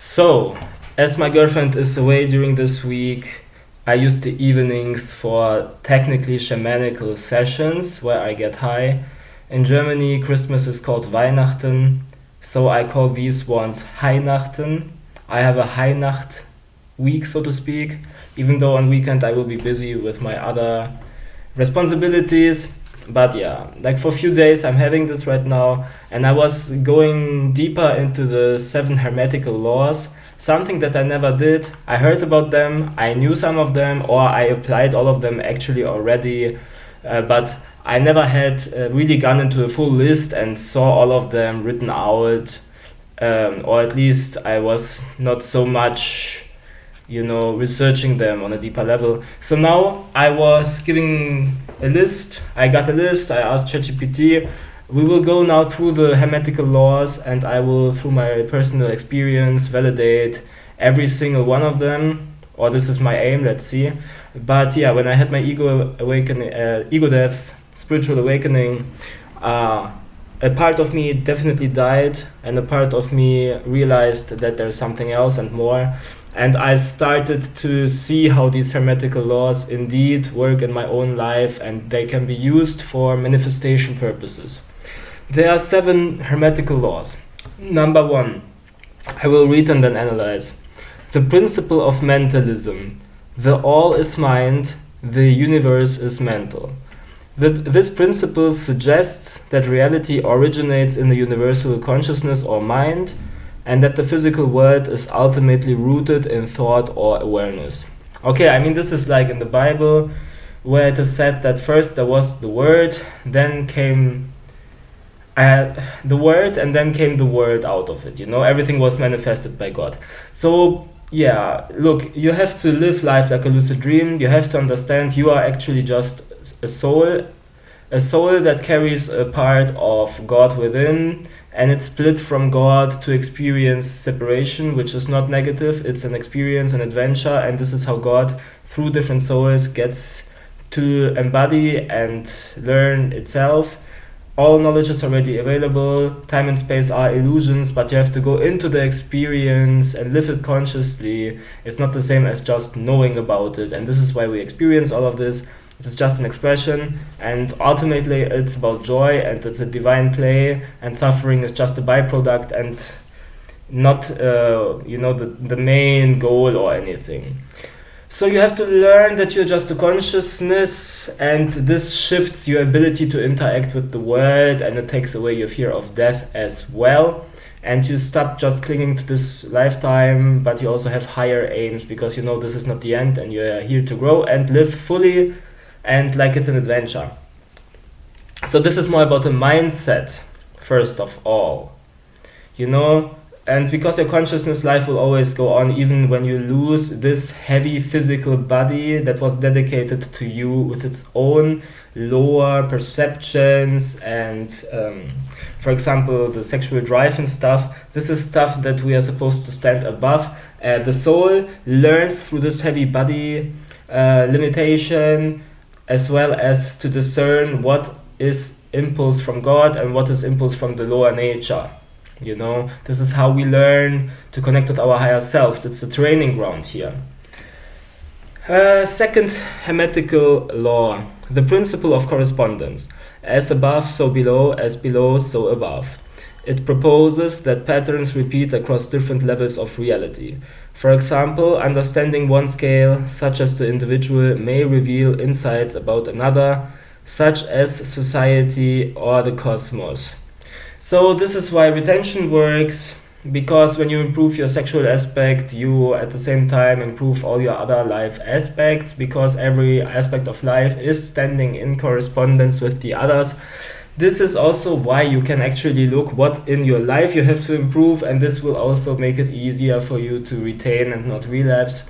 So, as my girlfriend is away during this week, I use the evenings for technically shamanical sessions where I get high. In Germany, Christmas is called Weihnachten, so I call these ones Heinachten. I have a Heinacht week, so to speak, even though on weekend I will be busy with my other responsibilities. But yeah, like for a few days I'm having this right now, and I was going deeper into the seven hermetical laws, something that I never did. I heard about them, I knew some of them, or I applied all of them actually already, but I never had really gone into a full list and saw all of them written out, or at least I was not so much researching them on a deeper level. So now I was giving a list. I got a list. I asked ChatGPT. We will go now through the hermetical laws, and I will, through my personal experience, validate every single one of them. Or this is my aim. Let's see. But yeah, when I had my ego awakening, ego death, spiritual awakening, a part of me definitely died, and a part of me realized that there's something else and more. And I started to see how these hermetical laws indeed work in my own life, and they can be used for manifestation purposes. There are seven hermetical laws. Number one, I will read and then analyze. The principle of mentalism. The all is mind, the universe is mental. This principle suggests that reality originates in the universal consciousness or mind, and that the physical world is ultimately rooted in thought or awareness. Okay, I mean, this is like in the Bible, where it is said that first there was the Word, then came the Word, and then came the Word out of it. Everything was manifested by God. So, yeah, look, you have to live life like a lucid dream. You have to understand you are actually just a soul that carries a part of God within, and it's split from God to experience separation, which is not negative. It's an experience, an adventure, and this is how God, through different souls, gets to embody and learn itself. All knowledge is already available. Time and space are illusions, but you have to go into the experience and live it consciously. It's not the same as just knowing about it, and this is why we experience all of this. It's just an expression, and ultimately it's about joy, and it's a divine play, and suffering is just a byproduct and not the main goal or anything. So you have to learn that you're just a consciousness, and this shifts your ability to interact with the world, and it takes away your fear of death as well. And you stop just clinging to this lifetime, but you also have higher aims, because this is not the end, and you're here to grow and live fully, and like it's an adventure. So this is more about a mindset, first of all. And because your consciousness life will always go on, even when you lose this heavy physical body that was dedicated to you with its own lower perceptions and, for example, the sexual drive and stuff. This is stuff that we are supposed to stand above. The soul learns through this heavy body limitation, as well as to discern what is impulse from God and what is impulse from the lower nature. This is how we learn to connect with our higher selves. It's a training ground here. Second hermetical law, the principle of correspondence. As above, so below, as below, so above. It proposes that patterns repeat across different levels of reality. For example, understanding one scale, such as the individual, may reveal insights about another, such as society or the cosmos. So this is why retention works, because when you improve your sexual aspect, you at the same time improve all your other life aspects, because every aspect of life is standing in correspondence with the others. This is also why you can actually look what in your life you have to improve, and this will also make it easier for you to retain and not relapse.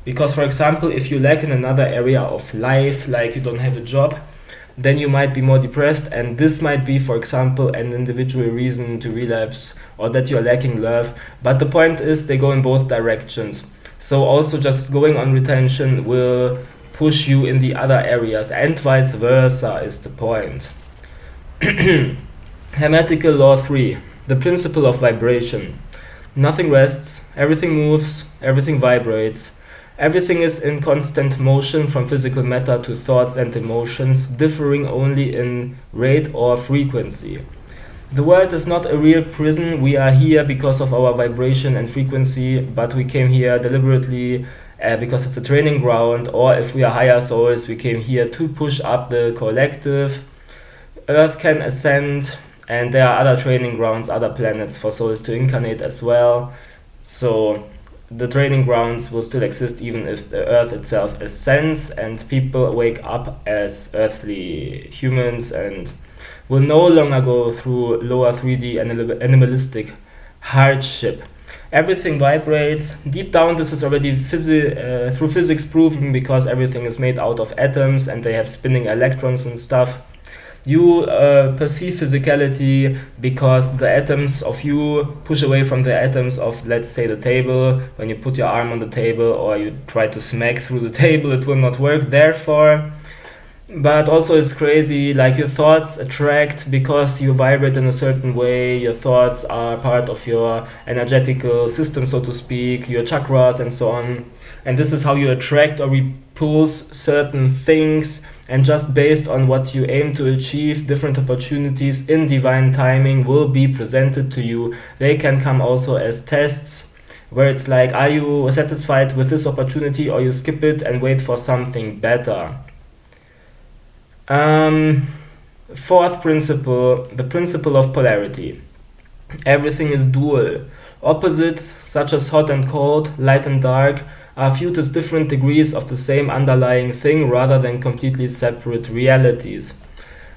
Because, for example, if you lack in another area of life, like you don't have a job, then you might be more depressed, and this might be, for example, an individual reason to relapse, or that you're lacking love. But the point is, they go in both directions. So also just going on retention will push you in the other areas, and vice versa is the point. Hermetical Law 3, the principle of vibration. Nothing rests, everything moves, everything vibrates. Everything is in constant motion from physical matter to thoughts and emotions, differing only in rate or frequency. The world is not a real prison. We are here because of our vibration and frequency, but we came here deliberately because it's a training ground, or if we are higher souls, we came here to push up the collective. Earth can ascend, and there are other training grounds, other planets for souls to incarnate as well. So the training grounds will still exist even if the Earth itself ascends and people wake up as earthly humans and will no longer go through lower 3D animalistic hardship. Everything vibrates. Deep down, this is already through physics proven because everything is made out of atoms and they have spinning electrons and stuff. You perceive physicality because the atoms of you push away from the atoms of, let's say, the table. When you put your arm on the table or you try to smack through the table, it will not work. Therefore, but also it's crazy, like your thoughts attract because you vibrate in a certain way. Your thoughts are part of your energetical system, so to speak, your chakras and so on. And this is how you attract or repulse certain things. And just based on what you aim to achieve, different opportunities in divine timing will be presented to you. They can come also as tests, where it's like, are you satisfied with this opportunity, or you skip it and wait for something better? Fourth principle, the principle of polarity. Everything is dual. Opposites, such as hot and cold, light and dark, are viewed as different degrees of the same underlying thing rather than completely separate realities.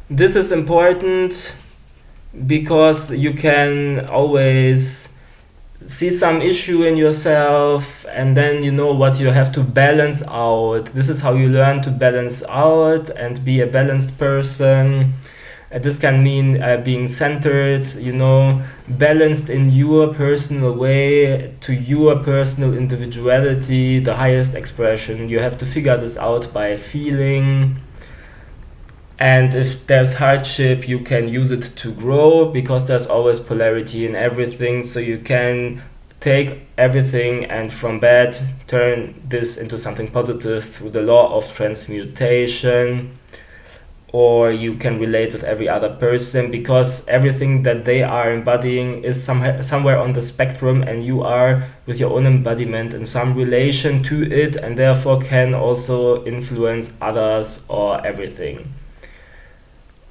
This is important because you can always see some issue in yourself and then you know what you have to balance out. This is how you learn to balance out and be a balanced person. This can mean being centered, balanced in your personal way, to your personal individuality, the highest expression. You have to figure this out by feeling. And if there's hardship, you can use it to grow because there's always polarity in everything. So you can take everything and from bad turn this into something positive through the law of transmutation. Or you can relate with every other person because everything that they are embodying is somewhere on the spectrum, and you are with your own embodiment in some relation to it, and therefore can also influence others or everything.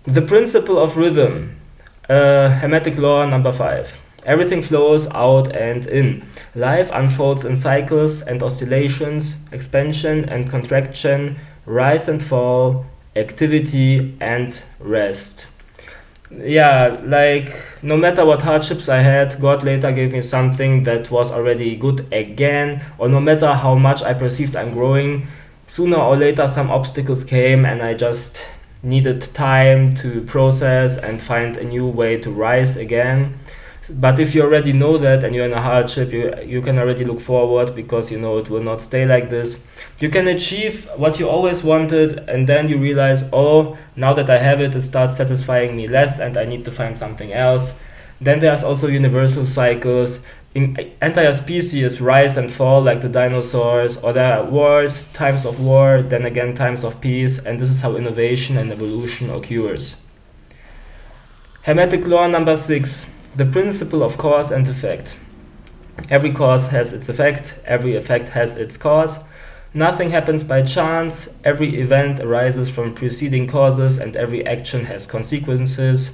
The principle of rhythm, Hermetic law number 5. Everything flows out and in. Life unfolds in cycles and oscillations, expansion and contraction, rise and fall, activity and rest. Yeah, like no matter what hardships I had, God later gave me something that was already good again, or no matter how much I perceived I'm growing, sooner or later some obstacles came and I just needed time to process and find a new way to rise again. But if you already know that and you're in a hardship, you can already look forward because you know it will not stay like this. You can achieve what you always wanted, and then you realize, oh, now that I have it, it starts satisfying me less and I need to find something else. Then there's also universal cycles. Entire species rise and fall like the dinosaurs, or there are wars, times of war, then again times of peace, and this is how innovation and evolution occurs. Hermetic law number 6. The principle of cause and effect. Every cause has its effect, every effect has its cause. Nothing happens by chance, every event arises from preceding causes and every action has consequences.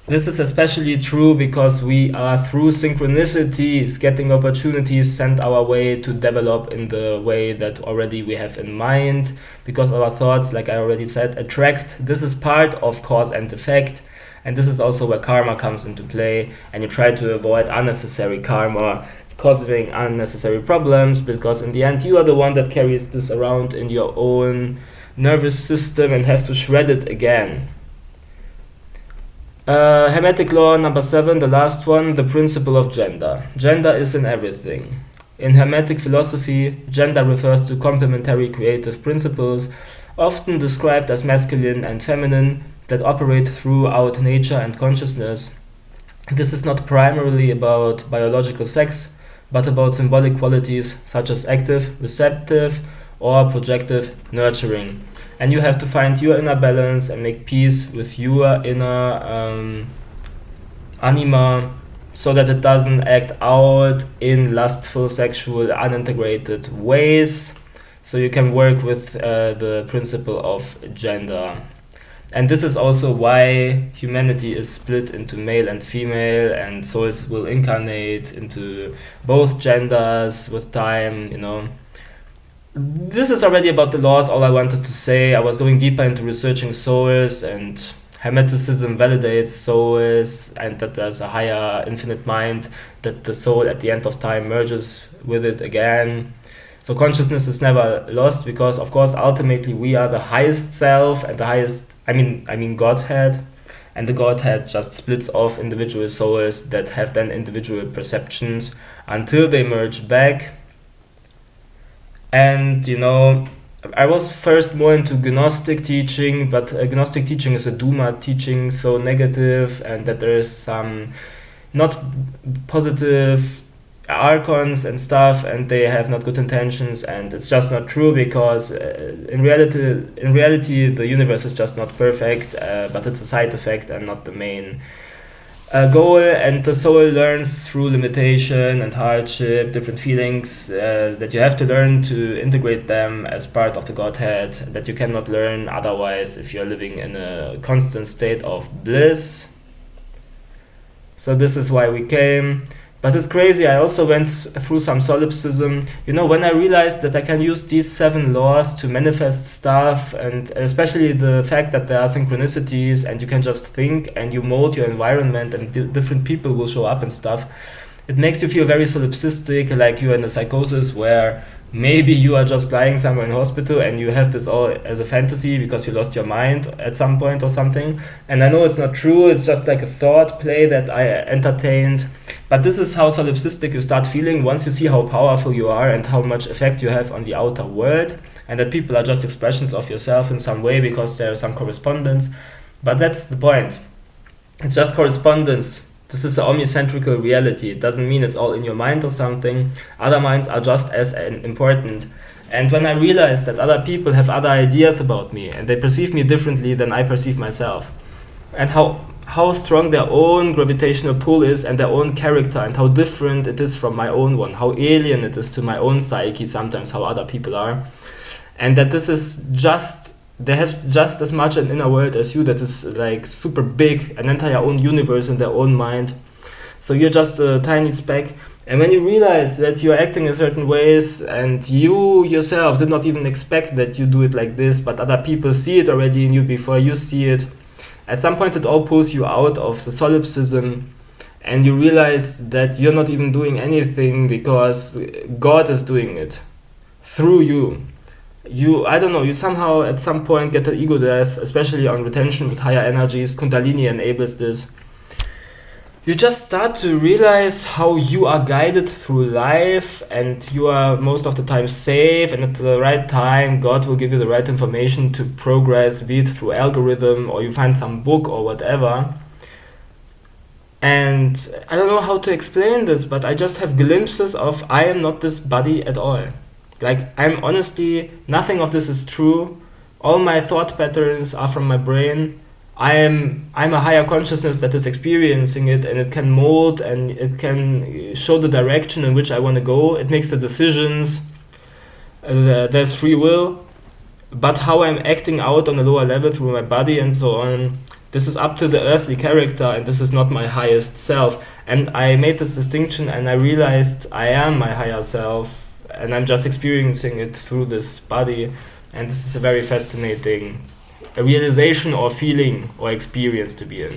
This is especially true because we are through synchronicities getting opportunities sent our way to develop in the way that already we have in mind, because our thoughts, like I already said, attract. This is part of cause and effect. And this is also where karma comes into play, and you try to avoid unnecessary karma, causing unnecessary problems, because in the end you are the one that carries this around in your own nervous system and have to shred it again. Hermetic law number 7, the last one, the principle of gender. Gender is in everything. In Hermetic philosophy, gender refers to complementary creative principles, often described as masculine and feminine, that operate throughout nature and consciousness. This is not primarily about biological sex, but about symbolic qualities such as active, receptive, or projective nurturing. And you have to find your inner balance and make peace with your inner anima so that it doesn't act out in lustful, sexual, unintegrated ways. So you can work with the principle of gender. And this is also why humanity is split into male and female, and souls will incarnate into both genders with time, you know. This is already about the laws, all I wanted to say. I was going deeper into researching souls, and Hermeticism validates souls, and that there's a higher infinite mind, that the soul at the end of time merges with it again. So consciousness is never lost because, of course, ultimately we are the highest self and the highest, I mean Godhead, and the Godhead just splits off individual souls that have then individual perceptions until they merge back. And you know, I was first more into Gnostic teaching, but Gnostic teaching is a Duma teaching, so negative, and that there is some not positive archons and stuff, and they have not good intentions, and it's just not true because in reality the universe is just not perfect, but it's a side effect and not the main goal. And the soul learns through limitation and hardship, different feelings that you have to learn to integrate them as part of the Godhead, that you cannot learn otherwise if you're living in a constant state of bliss. So this is why we came. But it's crazy, I also went through some solipsism. You know, when I realized that I can use these 7 laws to manifest stuff, and especially the fact that there are synchronicities and you can just think and you mold your environment and different people will show up and stuff, it makes you feel very solipsistic, like you're in a psychosis where maybe you are just lying somewhere in hospital and you have this all as a fantasy because you lost your mind at some point or something. And I know it's not true, it's just like a thought play that I entertained. But this is how solipsistic you start feeling once you see how powerful you are and how much effect you have on the outer world, and that people are just expressions of yourself in some way because there is some correspondence. But that's the point. It's just correspondence. This is an omnicentrical reality. It doesn't mean it's all in your mind or something. Other minds are just as important. And when I realized that other people have other ideas about me and they perceive me differently than I perceive myself, and how strong their own gravitational pull is and their own character, and how different it is from my own one, how alien it is to my own psyche sometimes, how other people are, and that this is just, they have just as much an inner world as you that is like super big, an entire own universe in their own mind. So you're just a tiny speck. And when you realize that you're acting in certain ways and you yourself did not even expect that you do it like this, but other people see it already in you before you see it, at some point it all pulls you out of the solipsism, and you realize that you're not even doing anything because God is doing it through you. I don't know, you somehow at some point get an ego death, especially on retention with higher energies. Kundalini enables this. You just start to realize how you are guided through life, and you are most of the time safe, and at the right time God will give you the right information to progress, be it through algorithm or you find some book or whatever. And I don't know how to explain this, but I just have glimpses of I am not this body at all. Like, I'm honestly, nothing of this is true. All my thought patterns are from my brain. I'm a higher consciousness that is experiencing it, and it can mold and it can show the direction in which I want to go. It makes the decisions. There's free will, but how I'm acting out on a lower level through my body and so on, this is up to the earthly character, and this is not my highest self. And I made this distinction, and I realized I am my higher self, and I'm just experiencing it through this body. And this is a very fascinating realization or feeling or experience to be in.